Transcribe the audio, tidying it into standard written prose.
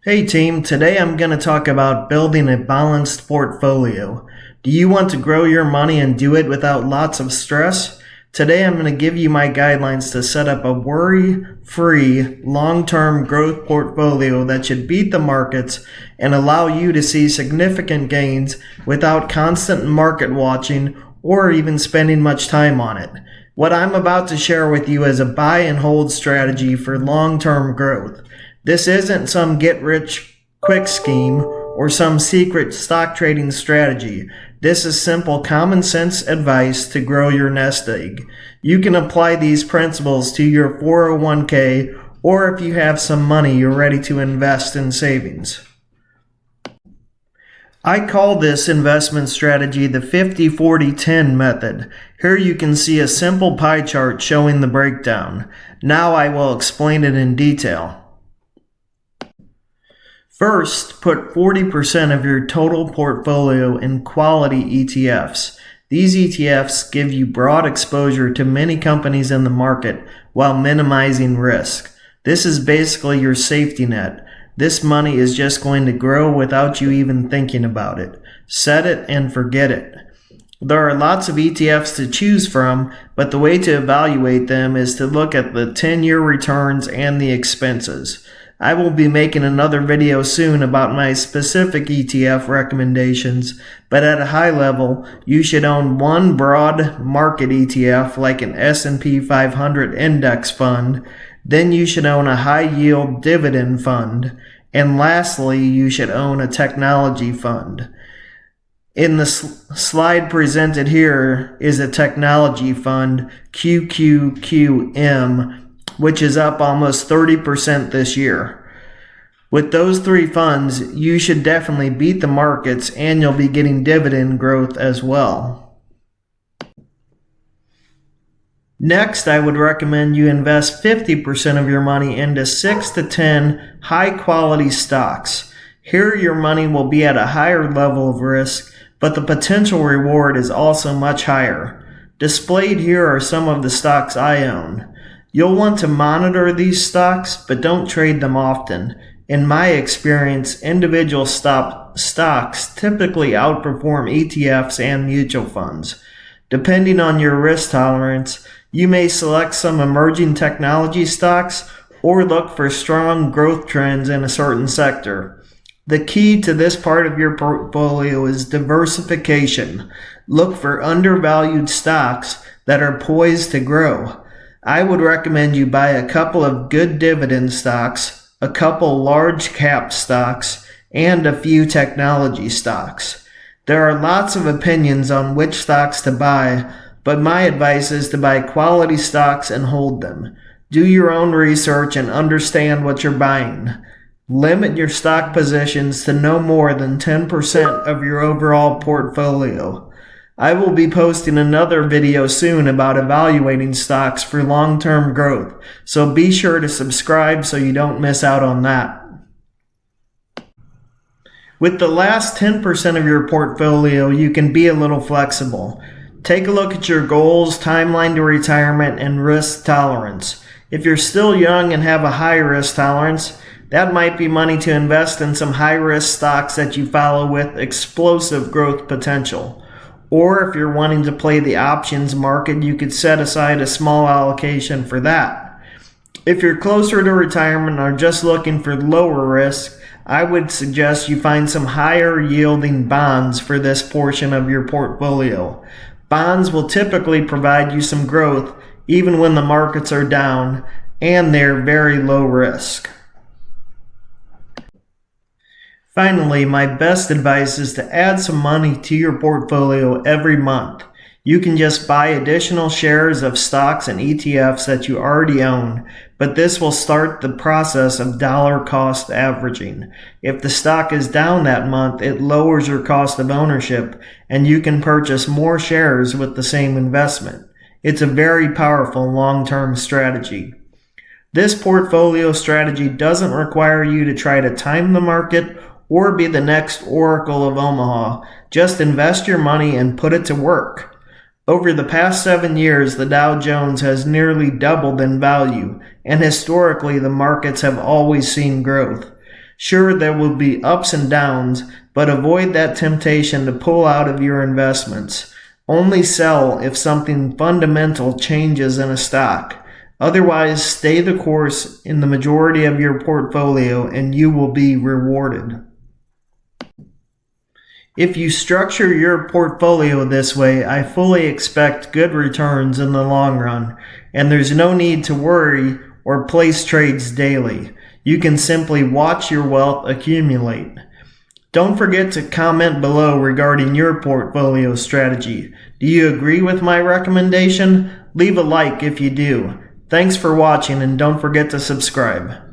Hey team, today I'm going to talk about building a balanced portfolio. Do you want to grow your money and do it without lots of stress? Today I'm going to give you my guidelines to set up a worry-free, long-term growth portfolio that should beat the markets and allow you to see significant gains without constant market watching or even spending much time on it. What I'm about to share with you is a buy and hold strategy for long-term growth. This isn't some get-rich-quick scheme or some secret stock trading strategy. This is simple common sense advice to grow your nest egg. You can apply these principles to your 401k, or if you have some money you're ready to invest in savings. I call this investment strategy the 50-40-10 method. Here you can see a simple pie chart showing the breakdown. Now I will explain it in detail. First, put 40% of your total portfolio in quality ETFs. These ETFs give you broad exposure to many companies in the market while minimizing risk. This is basically your safety net. This money is just going to grow without you even thinking about it. Set it and forget it. There are lots of ETFs to choose from, but the way to evaluate them is to look at the 10-year returns and the expenses. I will be making another video soon about my specific ETF recommendations, but at a high level, you should own one broad market ETF like an S&P 500 index fund, then you should own a high-yield dividend fund, and lastly, you should own a technology fund. In the slide presented here is a technology fund, QQQM, which is up almost 30% this year. With those three funds, you should definitely beat the markets and you'll be getting dividend growth as well. Next, I would recommend you invest 50% of your money into 6 to 10 high-quality stocks. Here, your money will be at a higher level of risk, but the potential reward is also much higher. Displayed here are some of the stocks I own. You'll want to monitor these stocks, but don't trade them often. In my experience, individual stocks typically outperform ETFs and mutual funds. Depending on your risk tolerance, you may select some emerging technology stocks or look for strong growth trends in a certain sector. The key to this part of your portfolio is diversification. Look for undervalued stocks that are poised to grow. I would recommend you buy a couple of good dividend stocks, a couple large cap stocks, and a few technology stocks. There are lots of opinions on which stocks to buy, but my advice is to buy quality stocks and hold them. Do your own research and understand what you're buying. Limit your stock positions to no more than 10% of your overall portfolio. I will be posting another video soon about evaluating stocks for long-term growth, so be sure to subscribe so you don't miss out on that. With the last 10% of your portfolio, you can be a little flexible. Take a look at your goals, timeline to retirement, and risk tolerance. If you're still young and have a high risk tolerance, that might be money to invest in some high-risk stocks that you follow with explosive growth potential. Or if you're wanting to play the options market, you could set aside a small allocation for that. If you're closer to retirement or just looking for lower risk, I would suggest you find some higher yielding bonds for this portion of your portfolio. Bonds will typically provide you some growth even when the markets are down, and they're very low risk. Finally, my best advice is to add some money to your portfolio every month. You can just buy additional shares of stocks and ETFs that you already own, but this will start the process of dollar cost averaging. If the stock is down that month, it lowers your cost of ownership, and you can purchase more shares with the same investment. It's a very powerful long-term strategy. This portfolio strategy doesn't require you to try to time the market or be the next Oracle of Omaha. Just invest your money and put it to work. Over the past 7 years, the Dow Jones has nearly doubled in value, and historically the markets have always seen growth. Sure, there will be ups and downs, but avoid that temptation to pull out of your investments. Only sell if something fundamental changes in a stock. Otherwise, stay the course in the majority of your portfolio and you will be rewarded. If you structure your portfolio this way, I fully expect good returns in the long run, and there's no need to worry or place trades daily. You can simply watch your wealth accumulate. Don't forget to comment below regarding your portfolio strategy. Do you agree with my recommendation? Leave a like if you do. Thanks for watching and don't forget to subscribe.